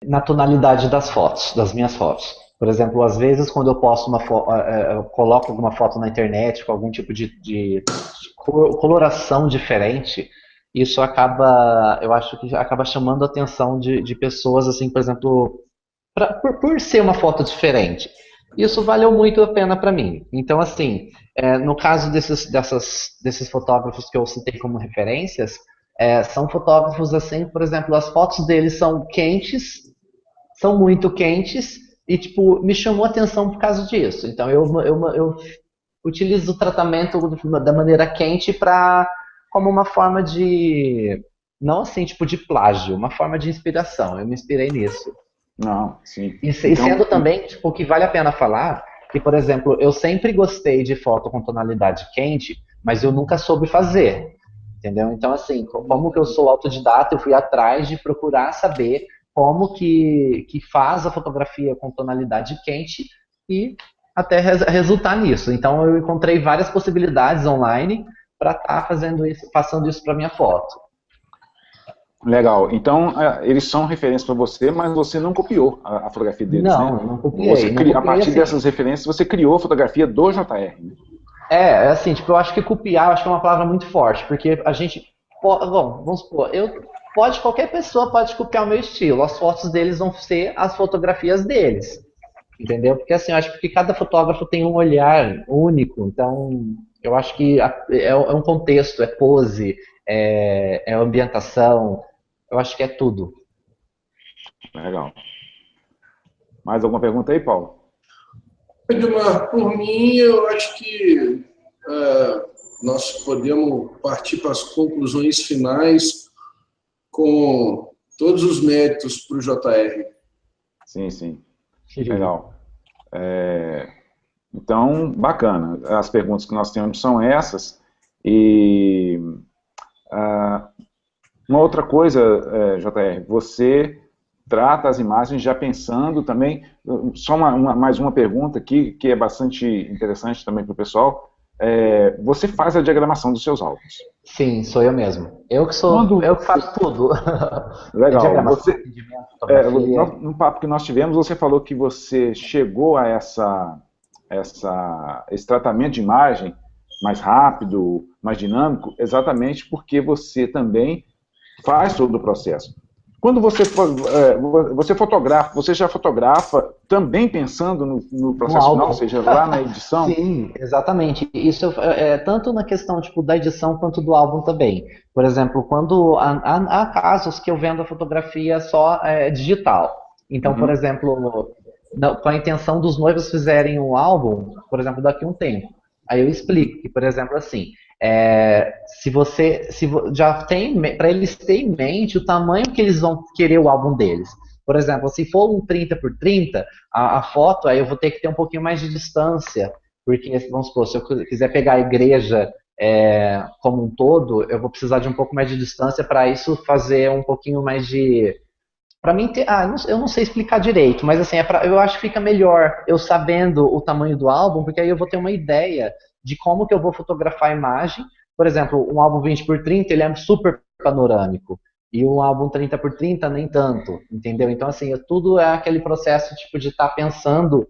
na tonalidade das fotos, das minhas fotos. Por exemplo, às vezes quando eu posto eu coloco alguma foto na internet com algum tipo de coloração diferente, isso acaba, eu acho que acaba chamando a atenção de pessoas, assim, por exemplo, por ser uma foto diferente. Isso valeu muito a pena para mim. Então, assim, no caso desses fotógrafos que eu citei como referências, são fotógrafos assim, por exemplo, as fotos deles são muito quentes e, tipo, me chamou a atenção por causa disso. Então, eu utilizo o tratamento da maneira quente para como uma forma de, não assim, tipo, de plágio, uma forma de inspiração. Eu me inspirei nisso. Não, sim. E Então, sendo também, tipo, que vale a pena falar que, por exemplo, eu sempre gostei de foto com tonalidade quente, mas eu nunca soube fazer, entendeu? Então, assim, como que eu sou autodidata, eu fui atrás de procurar saber como que faz a fotografia com tonalidade quente e até resultar nisso. Então, eu encontrei várias possibilidades online para estar fazendo isso, passando isso para minha foto. legal. Então, eles são referências para você, mas você não copiou a fotografia deles, né? Não, não Você copiei. Não a copiei partir assim. dessas referências, você criou a fotografia do JR, né? É assim, tipo, eu acho que copiar, eu acho que é uma palavra muito forte, porque a gente, bom, vamos supor, qualquer pessoa pode copiar o meu estilo, as fotos deles vão ser as fotografias deles, entendeu? Porque assim, eu acho que cada fotógrafo tem um olhar único, então eu acho que é um contexto, é pose, é ambientação, eu acho que é tudo. Legal. Mais alguma pergunta aí, Paulo? Edmar, por mim, eu acho que nós podemos partir para as conclusões finais com todos os méritos para o JR. Sim, sim. Legal. Então, bacana. As perguntas que nós temos são essas. E uma outra coisa, JR, você trata as imagens já pensando também. Só mais uma pergunta aqui, que é bastante interessante também para o pessoal. Você faz a diagramação dos seus álbuns. Sim, sou eu mesmo. Quando. Eu que faço tudo. É Legal. diagramação, atendimento, fotografia. No papo que nós tivemos, você falou que você chegou a esse tratamento de imagem mais rápido, mais dinâmico, exatamente porque você também faz todo o processo. Quando você fotografa, você já fotografa também pensando no No processo final, ou álbum. seja, lá na edição? Sim, exatamente. Isso é tanto na questão tipo, da edição quanto do álbum também. Por exemplo, quando há casos que eu vendo a fotografia só digital. Então, por Uhum. exemplo, com a intenção dos noivos fizerem um álbum, por exemplo, daqui a um tempo. Aí eu explico que, por exemplo, assim, se você já tem para eles terem em mente o tamanho que eles vão querer o álbum deles. Por exemplo, se for um 30 por 30 a foto, aí eu vou ter que ter um pouquinho mais de distância, porque, vamos supor, se eu quiser pegar a igreja como um todo, eu vou precisar de um pouco mais de distância para isso fazer um pouquinho mais de. Para mim ter. Eu não sei explicar direito, mas assim, eu acho que fica melhor eu sabendo o tamanho do álbum, porque aí eu vou ter uma ideia de como que eu vou fotografar a imagem. Por exemplo, um álbum 20 por 30 ele é super panorâmico. E um álbum 30 por 30 nem tanto, entendeu? Então, assim, tudo é aquele processo tipo de estar pensando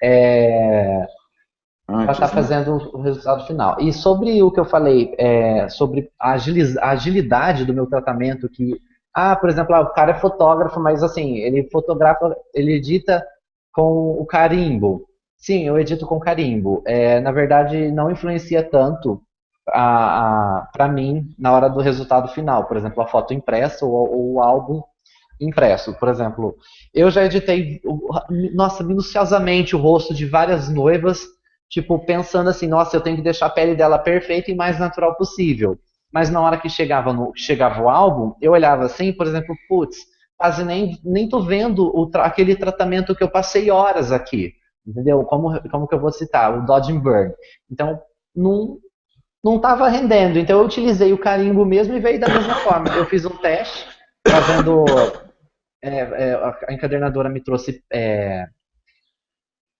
para estar Antes, né? fazendo o resultado final. E sobre o que eu falei, sobre a agilidade do meu tratamento, por exemplo, o cara é fotógrafo, mas assim, ele fotografa, ele edita com o carimbo. Sim, eu edito com carimbo. Na verdade, não influencia tanto para mim na hora do resultado final. Por exemplo, a foto impressa ou o álbum impresso. Por exemplo, eu já editei, nossa, minuciosamente o rosto de várias noivas, tipo, pensando assim, nossa, eu tenho que deixar a pele dela perfeita e mais natural possível. Mas na hora que chegava o álbum, eu olhava assim, por exemplo, putz, quase nem tô vendo aquele tratamento que eu passei horas aqui. Entendeu? Como que eu vou citar? O Dodge and Burn. Então, não, não estava rendendo. Então, eu utilizei o carimbo mesmo e veio da mesma forma. Eu fiz um teste, fazendo a encadernadora me trouxe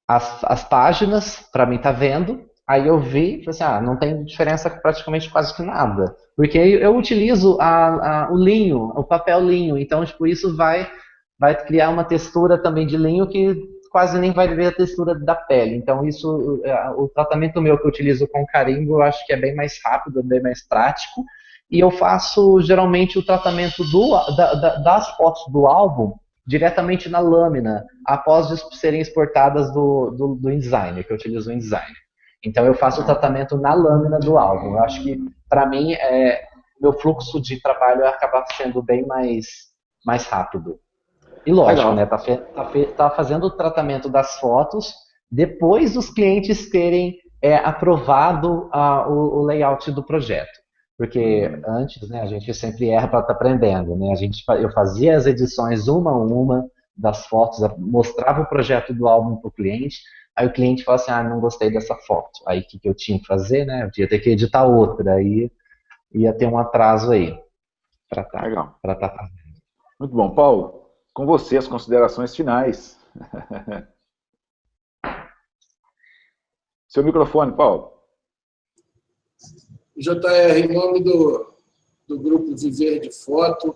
as páginas para mim estar vendo. Aí eu vi, falei assim, não tem diferença praticamente quase que nada. Porque eu utilizo o linho, o papel linho, então tipo, isso vai vai criar uma textura também de linho que quase nem vai ver a textura da pele. Então, isso, o tratamento meu que eu utilizo com carimbo, eu acho que é bem mais rápido, bem mais prático. E eu faço, geralmente, o tratamento das fotos do álbum diretamente na lâmina, após serem exportadas do InDesign, que eu utilizo o InDesign. Então, eu faço o tratamento na lâmina do álbum. Eu acho que, para mim, meu fluxo de trabalho acaba sendo bem mais rápido. E lógico, né? Tá fazendo o tratamento das fotos depois dos clientes terem aprovado o layout do projeto. Porque antes, né, a gente sempre erra para estar aprendendo, né? Eu fazia as edições uma a uma das fotos, mostrava o projeto do álbum para o cliente, aí o cliente fala assim, não gostei dessa foto. Aí o que eu tinha que fazer, né? Eu ia ter que editar outra, aí ia ter um atraso aí para estar fazendo. Muito bom. Paulo, com você as considerações finais. Seu microfone, Paulo. JR, em nome do grupo Viver de Foto,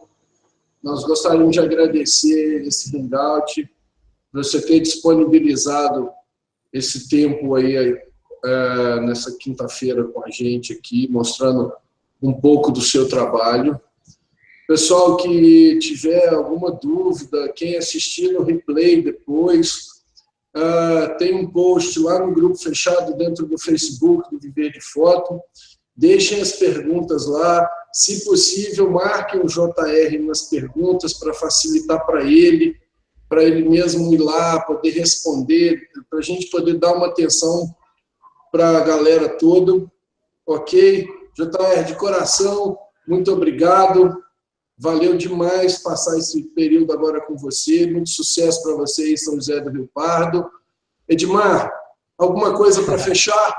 nós gostaríamos de agradecer esse hangout, você ter disponibilizado esse tempo aí nessa quinta-feira com a gente aqui, mostrando um pouco do seu trabalho. Pessoal que tiver alguma dúvida, quem assistir no replay depois, tem um post lá no grupo fechado dentro do Facebook do Viver de Foto. Deixem as perguntas lá. Se possível, marquem o JR nas perguntas para facilitar para ele mesmo ir lá, poder responder, para a gente poder dar uma atenção para a galera toda. Ok? JR, de coração, muito obrigado. Valeu demais passar esse período agora com você. Muito sucesso para você em São José do Rio Pardo. Edmar, alguma coisa para fechar?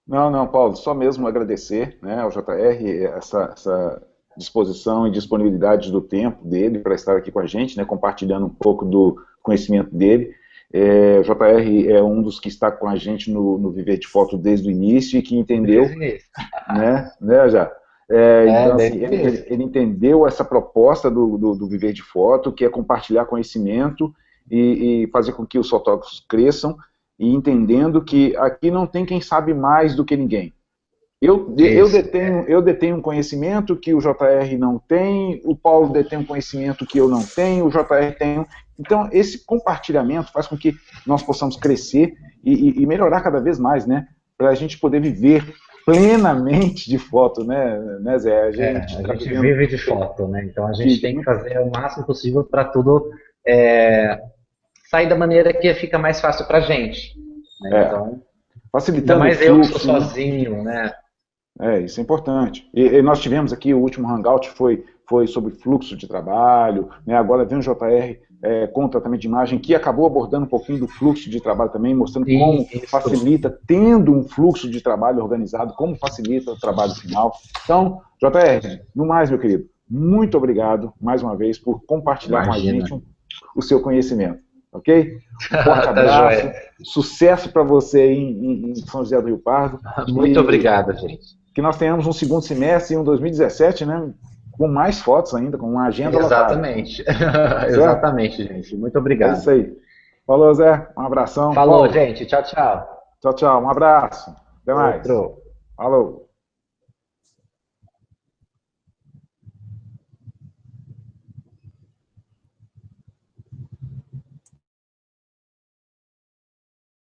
Não, Paulo, só mesmo agradecer, né, ao JR essa disposição e disponibilidade do tempo dele para estar aqui com a gente, né, compartilhando um pouco do conhecimento dele. O JR é um dos que está com a gente no Viver de Foto desde o início e que entendeu, né, já. Então, assim, ele entendeu essa proposta do Viver de Foto, que é compartilhar conhecimento e fazer com que os fotógrafos cresçam, e entendendo que aqui não tem quem sabe mais do que ninguém. Eu detenho um conhecimento que o JR não tem, o Paulo detém um conhecimento que eu não tenho, o JR tem. Então, esse compartilhamento faz com que nós possamos crescer e melhorar cada vez mais, né? Para a gente poder viver plenamente de foto, né Zé? A gente vive de foto, né? Então a gente tem que fazer o máximo possível para tudo sair da maneira que fica mais fácil para a gente. Né? Então, facilitando ainda mais eu que sou sozinho, né? Isso é importante. E nós tivemos aqui, o último hangout foi sobre fluxo de trabalho, né? Agora vem o JR com o tratamento de imagem, que acabou abordando um pouquinho do fluxo de trabalho também, mostrando como facilita, tendo um fluxo de trabalho organizado, como facilita o trabalho final. Então, JR, no mais, meu querido, muito obrigado, mais uma vez, por compartilhar com a gente o seu conhecimento. Ok? Um forte abraço, sucesso para você em São José do Rio Pardo. Muito obrigado, gente. Que nós tenhamos um segundo semestre e um 2017, né? Com mais fotos ainda, com uma agenda Exatamente. Exatamente, gente. Muito obrigado. É isso aí. Falou, Zé. Um abração. Falou, gente. Tchau, tchau. Tchau, tchau. Um abraço. Até mais. Outro. Falou.